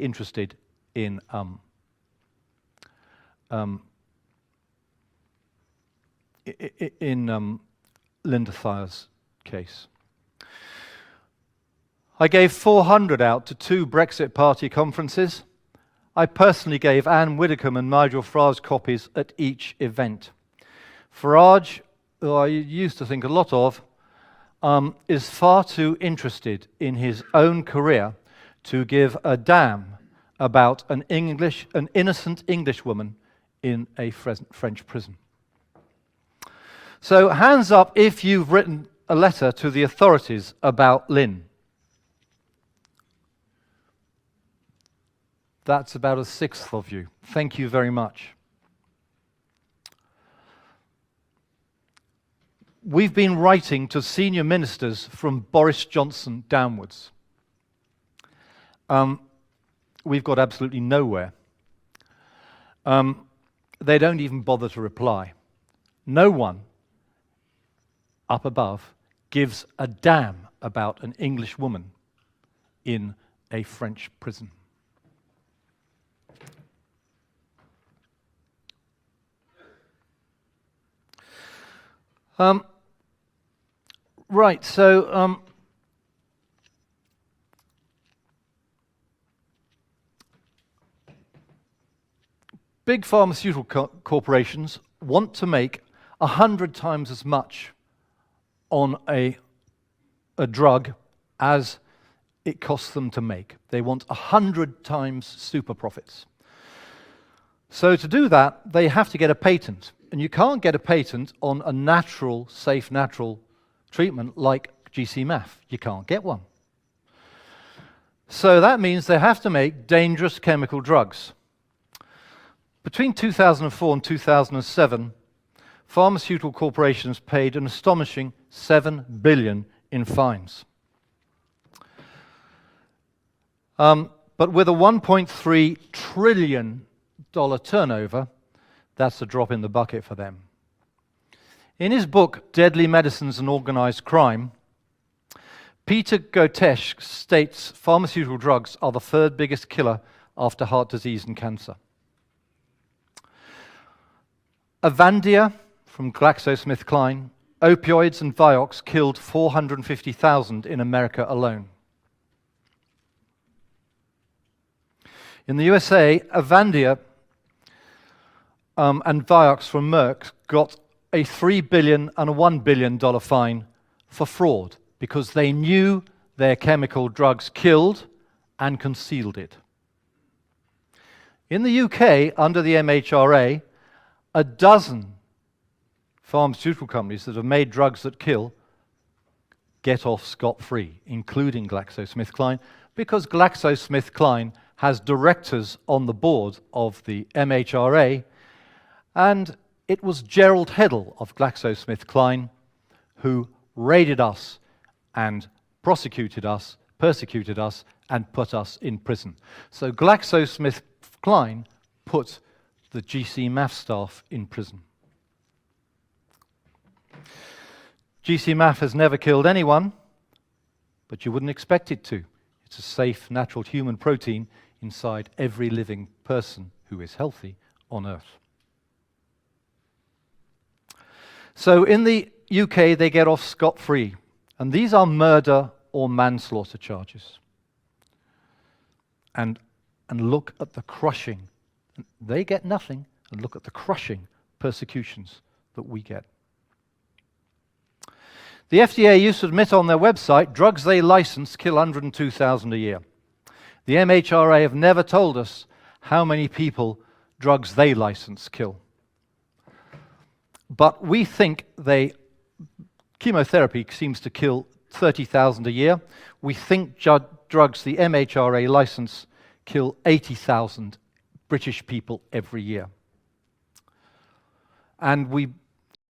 interested in Linda Thayer's case. I gave 400 out to 2 Brexit Party conferences. I personally gave Anne Widdecombe and Nigel Farage copies at each event. Farage, who I used to think a lot of, is far too interested in his own career to give a damn about an innocent English woman in a French prison. So hands up if you've written a letter to the authorities about Lynn. That's about a sixth of you. Thank you very much. We've been writing to senior ministers from Boris Johnson downwards. We've got absolutely nowhere. They don't even bother to reply. No one up above gives a damn about an English woman in a French prison. Right, so big pharmaceutical corporations want to make 100 times as much on a drug as it costs them to make. They want 100 times super profits. So to do that, they have to get a patent. And you can't get a patent on a natural, safe natural treatment like GC-MAF. You can't get one. So that means they have to make dangerous chemical drugs. Between 2004 and 2007, pharmaceutical corporations paid an astonishing $7 billion in fines. But with a $1.3 trillion turnover, that's a drop in the bucket for them. In his book, Deadly Medicines and Organized Crime, Peter Gotesh states pharmaceutical drugs are the third biggest killer after heart disease and cancer. Avandia from GlaxoSmithKline, opioids and Vioxx killed 450,000 in America alone. In the USA, Avandia and Vioxx from Merck got a $3 billion and a $1 billion fine for fraud because they knew their chemical drugs killed and concealed it. In the UK, under the MHRA, a dozen pharmaceutical companies that have made drugs that kill get off scot-free, including GlaxoSmithKline, because GlaxoSmithKline has directors on the board of the MHRA, and it was Gerald Heddle of GlaxoSmithKline who raided us and persecuted us, and put us in prison. So GlaxoSmithKline put the GC-MAF staff in prison. GC-MAF has never killed anyone, but you wouldn't expect it to. It's a safe, natural human protein inside every living person who is healthy on Earth. So in the UK, they get off scot-free, and these are murder or manslaughter charges. And look at the crushing. They get nothing, and look at the crushing persecutions that we get. The FDA used to admit on their website, drugs they license kill 102,000 a year. The MHRA have never told us how many people drugs they license kill. But we think chemotherapy seems to kill 30,000 a year. We think drugs the MHRA license kill 80,000 British people every year. And we